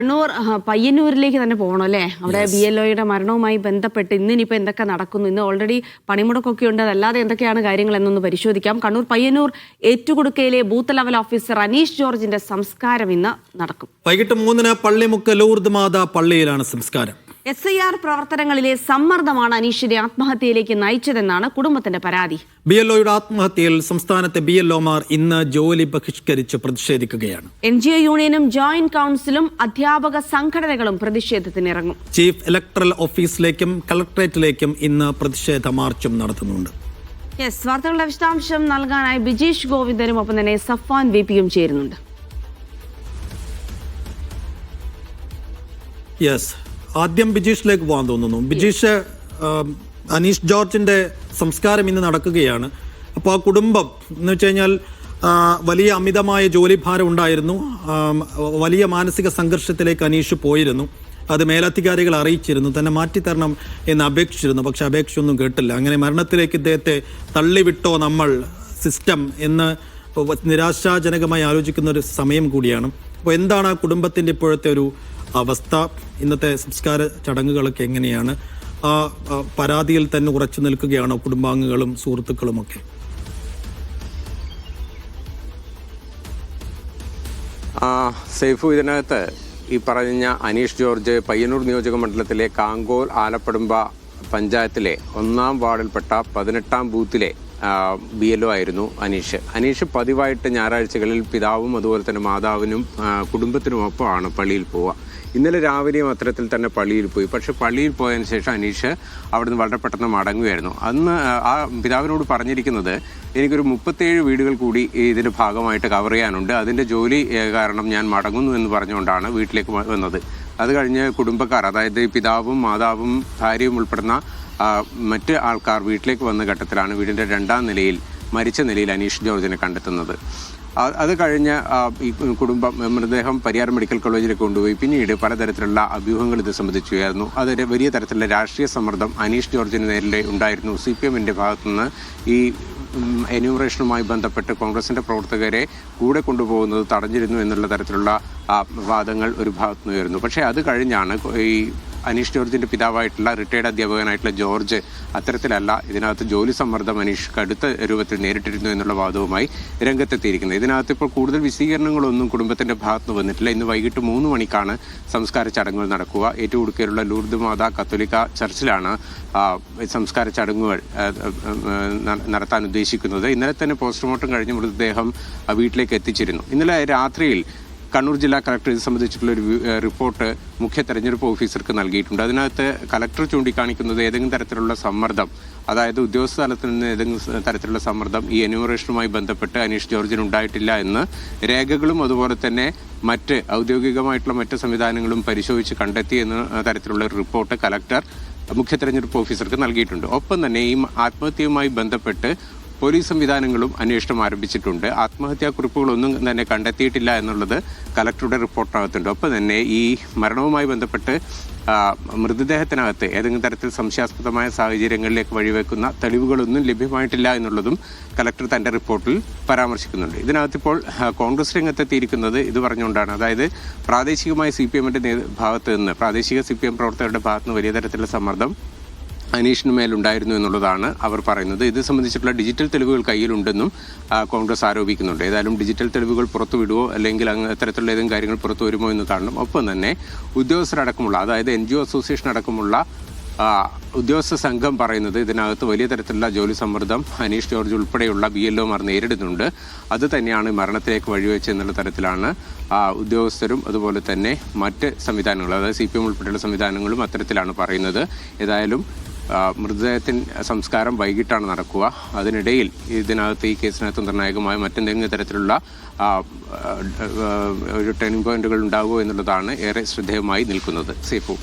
കണ്ണൂർ പയ്യന്നൂരിലേക്ക് തന്നെ പോകണം അല്ലേ? അവിടെ BLOയുടെ മരണവുമായി ബന്ധപ്പെട്ട് ഇന്നിപ്പോൾ എന്തൊക്കെ നടക്കുന്നു? ഇന്ന് ഓൾറെഡി പണിമുടക്കൊക്കെ ഉണ്ട്. അതല്ലാതെ എന്തൊക്കെയാണ് കാര്യങ്ങൾ എന്നൊന്ന് പരിശോധിക്കാം. കണ്ണൂർ പയ്യന്നൂർ ഏറ്റുകൊടുക്കയിലെ ബൂത്ത് ലെവൽ ഓഫീസർ അനീഷ് ജോർജിന്റെ സംസ്കാരം ഇന്ന് നടക്കും. വൈകിട്ട് 3-ന് പള്ളിമുക്ക് ലൂർദ് മാതാ പള്ളിയിലാണ് സംസ്കാരം. SIR പ്രവർത്തനങ്ങളിലെ സമ്മർദ്ദമാണ് അനീഷിന്റെ ആത്മഹത്യയിലേക്ക് നയിച്ചതെന്നാണ് കുടുംബത്തിന്റെ പരാതി. BLOയുടെ ആത്മഹത്യയിൽ സംസ്ഥാനത്തെ BLOമാർ ഇന്ന് ജോലി ബഹിഷ്കരിച്ച് പ്രതിഷേധിക്കുകയാണ്. NGO യൂണിയനും ജോയിന്റ് കൗൺസിലും അധ്യാപക സംഘടനകളും പ്രതിഷേധത്തിനിറങ്ങും. ചീഫ് ഇലക്ടറൽ ഓഫീസിലേക്കും കളക്ടറേറ്റിലേക്കും ഇന്ന് പ്രതിഷേധ മാർച്ചും നടത്തുന്നുണ്ട്. വാർത്തകളുടെ വിശദാംശം നൽകാനായി ബിജീഷ് ഗോവിന്ദനും ഒപ്പം തന്നെ സഫ്വാൻ VPയും ചേരുന്നുണ്ട്. ആദ്യം ബിജീഷിലേക്ക് പോകാൻ തോന്നുന്നു. ബിജീഷ്, അനീഷ് ജോർജിന്റെ സംസ്കാരം ഇന്ന് നടക്കുകയാണ്. അപ്പോൾ ആ കുടുംബം എന്ന് വെച്ച് കഴിഞ്ഞാൽ വലിയ അമിതമായ ജോലിഭാരം ഉണ്ടായിരുന്നു. വലിയ മാനസിക സംഘർഷത്തിലേക്ക് അനീഷ് പോയിരുന്നു. അത് മേലധികാരികൾ അറിയിച്ചിരുന്നു, തന്നെ മാറ്റിത്തരണം എന്ന് അപേക്ഷിച്ചിരുന്നു. പക്ഷെ അപേക്ഷയൊന്നും കേട്ടില്ല. അങ്ങനെ മരണത്തിലേക്ക് ഇദ്ദേഹത്തെ തള്ളിവിട്ടോ നമ്മൾ സിസ്റ്റം എന്ന് നിരാശാജനകമായി ആലോചിക്കുന്ന ഒരു സമയം കൂടിയാണ്. അപ്പോൾ എന്താണ് ആ കുടുംബത്തിൻ്റെ ഇപ്പോഴത്തെ ഒരു അവസ്ഥ? ഇന്നത്തെ സംസ്കാര ചടങ്ങുകളൊക്കെ എങ്ങനെയാണ്? ആ പരാതിയിൽ തന്നെ ഉറച്ചു നിൽക്കുകയാണോ കുടുംബാംഗങ്ങളും സുഹൃത്തുക്കളുമൊക്കെ? സൈഫു, ഇതിനകത്ത് ഈ പറഞ്ഞ അനീഷ് ജോർജ് പയ്യന്നൂർ നിയോജക മണ്ഡലത്തിലെ കാങ്കോൽ ആലപ്പടുമ്പ പഞ്ചായത്തിലെ 1-ാം വാർഡിൽപ്പെട്ട 18-ാം ബൂത്തിലെ BLO ആയിരുന്നു അനീഷ് പതിവായിട്ട് ഞായറാഴ്ചകളിൽ പിതാവും അതുപോലെ തന്നെ മാതാവിനും കുടുംബത്തിനുമൊപ്പമാണ് പള്ളിയിൽ പോവുക. ഇന്നലെ രാവിലെയും അത്തരത്തിൽ തന്നെ പള്ളിയിൽ പോയി. പക്ഷെ പള്ളിയിൽ പോയതിനു ശേഷം അനീഷ് അവിടുന്ന് വളരെ പെട്ടെന്ന് മടങ്ങുകയായിരുന്നു. അന്ന് ആ പിതാവിനോട് പറഞ്ഞിരിക്കുന്നത്, എനിക്കൊരു 37 വീടുകൾ കൂടി ഇതിൻ്റെ ഭാഗമായിട്ട് കവർ ചെയ്യാനുണ്ട്, അതിൻ്റെ ജോലി കാരണം ഞാൻ മടങ്ങുന്നു എന്ന് പറഞ്ഞുകൊണ്ടാണ് വീട്ടിലേക്ക് വന്നത്. അത് കഴിഞ്ഞ് കുടുംബക്കാർ, അതായത് പിതാവും മാതാവും ഭാര്യയും ഉൾപ്പെടുന്ന മറ്റ് ആൾക്കാർ വീട്ടിലേക്ക് വന്ന ഘട്ടത്തിലാണ് വീടിൻ്റെ 2-ാം നിലയിൽ മരിച്ച നിലയിൽ അനീഷ് ജോർജിനെ കണ്ടെത്തുന്നത്. അത് കഴിഞ്ഞ് ഈ കുടുംബം മൃതദേഹം പരിയാരം മെഡിക്കൽ കോളേജിലേക്ക് കൊണ്ടുപോയി. പിന്നീട് പലതരത്തിലുള്ള അഭ്യൂഹങ്ങൾ ഇത് സംബന്ധിക്കുകയായിരുന്നു. അതൊരു വലിയ തരത്തിലുള്ള രാഷ്ട്രീയ സമ്മർദ്ദം അനീഷ് ജോർജിന് നേരിൽ ഉണ്ടായിരുന്നു. CPMൻ്റെ ഭാഗത്തുനിന്ന് ഈ എന്യൂമറേഷനുമായി ബന്ധപ്പെട്ട് കോൺഗ്രസിൻ്റെ പ്രവർത്തകരെ കൂടെ കൊണ്ടുപോകുന്നത് തടഞ്ഞിരുന്നു എന്നുള്ള തരത്തിലുള്ള വാദങ്ങൾ ഒരു ഭാഗത്തുനിന്ന് ഉയർന്നു. പക്ഷേ അത് കഴിഞ്ഞാണ് ഈ അനീഷ് ജോർജിൻ്റെ പിതാവായിട്ടുള്ള റിട്ടയർഡ് അധ്യാപകനായിട്ടുള്ള ജോർജ് അത്തരത്തിലല്ല, ഇതിനകത്ത് ജോലി സമ്മർദ്ദം അനീഷ് കടുത്ത രൂപത്തിൽ നേരിട്ടിരുന്നു എന്നുള്ള വാദവുമായി രംഗത്തെത്തിയിരിക്കുന്നത്. ഇതിനകത്ത് ഇപ്പോൾ കൂടുതൽ വിശദീകരണങ്ങളൊന്നും കുടുംബത്തിൻ്റെ ഭാഗത്ത് വന്നിട്ടില്ല. ഇന്ന് വൈകിട്ട് 3 മണിക്കാണ് സംസ്കാര ചടങ്ങുകൾ നടക്കുക. ഏറ്റുകൊടുക്കയിലുള്ള ലൂർദ് മാതാ കത്തോലിക്ക ചർച്ചിലാണ് സംസ്കാര ചടങ്ങുകൾ നടത്താൻ ഉദ്ദേശിക്കുന്നത്. ഇന്നലെ തന്നെ പോസ്റ്റ്മോർട്ടം കഴിഞ്ഞ് മൃതദേഹം വീട്ടിലേക്ക് എത്തിച്ചിരുന്നു. ഇന്നലെ രാത്രിയിൽ കണ്ണൂർ ജില്ലാ കളക്ടർ ഇത് സംബന്ധിച്ചിട്ടുള്ള ഒരു റിപ്പോർട്ട് മുഖ്യ തെരഞ്ഞെടുപ്പ് ഓഫീസർക്ക് നൽകിയിട്ടുണ്ട്. അതിനകത്ത് കളക്ടർ ചൂണ്ടിക്കാണിക്കുന്നത് ഏതെങ്കിലും തരത്തിലുള്ള സമ്മർദ്ദം, അതായത് ഉദ്യോഗസ്ഥ തലത്തിൽ നിന്ന് ഏതെങ്കിലും തരത്തിലുള്ള സമ്മർദ്ദം ഈ എന്യൂമറേഷനുമായി ബന്ധപ്പെട്ട് അനീഷ് ജോർജിന് ഉണ്ടായിട്ടില്ല എന്ന് രേഖകളും അതുപോലെ തന്നെ മറ്റ് ഔദ്യോഗികമായിട്ടുള്ള മറ്റ് സംവിധാനങ്ങളും പരിശോധിച്ച് കണ്ടെത്തി എന്ന തരത്തിലുള്ള ഒരു റിപ്പോർട്ട് കളക്ടർ മുഖ്യ തെരഞ്ഞെടുപ്പ് ഓഫീസർക്ക് നൽകിയിട്ടുണ്ട്. ഒപ്പം തന്നെ ഈ ആത്മഹത്യയുമായി ബന്ധപ്പെട്ട് പോലീസ് സംവിധാനങ്ങളും അന്വേഷണം ആരംഭിച്ചിട്ടുണ്ട്. ആത്മഹത്യാക്കുറിപ്പുകളൊന്നും തന്നെ കണ്ടെത്തിയിട്ടില്ല എന്നുള്ളത് കളക്ടറുടെ റിപ്പോർട്ടിനകത്തുണ്ട്. ഒപ്പം തന്നെ ഈ മരണവുമായി ബന്ധപ്പെട്ട് മൃതദേഹത്തിനകത്ത് ഏതെങ്കിലും തരത്തിൽ സംശയാസ്പദമായ സാഹചര്യങ്ങളിലേക്ക് വഴിവെക്കുന്ന തെളിവുകളൊന്നും ലഭ്യമായിട്ടില്ല എന്നുള്ളതും കളക്ടർ തൻ്റെ റിപ്പോർട്ടിൽ പരാമർശിക്കുന്നുണ്ട്. ഇതിനകത്തിപ്പോൾ കോൺഗ്രസ് രംഗത്തെത്തിയിരിക്കുന്നത് ഇത് പറഞ്ഞുകൊണ്ടാണ്. അതായത് പ്രാദേശികമായ CPMൻ്റെ ഭാഗത്ത് നിന്ന്, പ്രാദേശിക CPM പ്രവർത്തകരുടെ ഭാഗത്ത് നിന്ന് വലിയ തരത്തിലുള്ള സമ്മർദ്ദം അനീഷിന് മേലുണ്ടായിരുന്നു എന്നുള്ളതാണ് അവർ പറയുന്നത്. ഇത് സംബന്ധിച്ചിട്ടുള്ള ഡിജിറ്റൽ തെളിവുകൾ കയ്യിലുണ്ടെന്നും കോൺഗ്രസ് ആരോപിക്കുന്നുണ്ട്. ഏതായാലും ഡിജിറ്റൽ തെളിവുകൾ പുറത്തു വിടുവോ അല്ലെങ്കിൽ അത്തരത്തിലുള്ള ഏതെങ്കിലും കാര്യങ്ങൾ പുറത്തു വരുമോ എന്ന് കാണണം. ഒപ്പം തന്നെ ഉദ്യോഗസ്ഥരടക്കമുള്ള, അതായത് NGO അസോസിയേഷൻ അടക്കമുള്ള ഉദ്യോഗസ്ഥ സംഘം പറയുന്നത് ഇതിനകത്ത് വലിയ തരത്തിലുള്ള ജോലി സമ്മർദ്ദം അനീഷ് ജോർജ് ഉൾപ്പെടെയുള്ള BLOമാർ നേരിടുന്നുണ്ട്. അത് തന്നെയാണ് മരണത്തിലേക്ക് വഴിവെച്ചെന്നുള്ള തരത്തിലാണ് ഉദ്യോഗസ്ഥരും അതുപോലെ തന്നെ മറ്റ് സംവിധാനങ്ങൾ, അതായത് CPM ഉൾപ്പെടെയുള്ള സംവിധാനങ്ങളും അത്തരത്തിലാണ് പറയുന്നത്. ഏതായാലും മൃതദേഹത്തിന് സംസ്കാരം വൈകിട്ടാണ് നടക്കുക. അതിനിടയിൽ ഇതിനകത്ത് ഈ കേസിനകത്ത് നിർണായകമായ മറ്റെന്തെങ്കിലും തരത്തിലുള്ള ഒരു ടേണിംഗ് പോയിന്റുകൾ ഉണ്ടാകുമോ എന്നുള്ളതാണ് ഏറെ ശ്രദ്ധേയമായി നിൽക്കുന്നത്. സേഫു.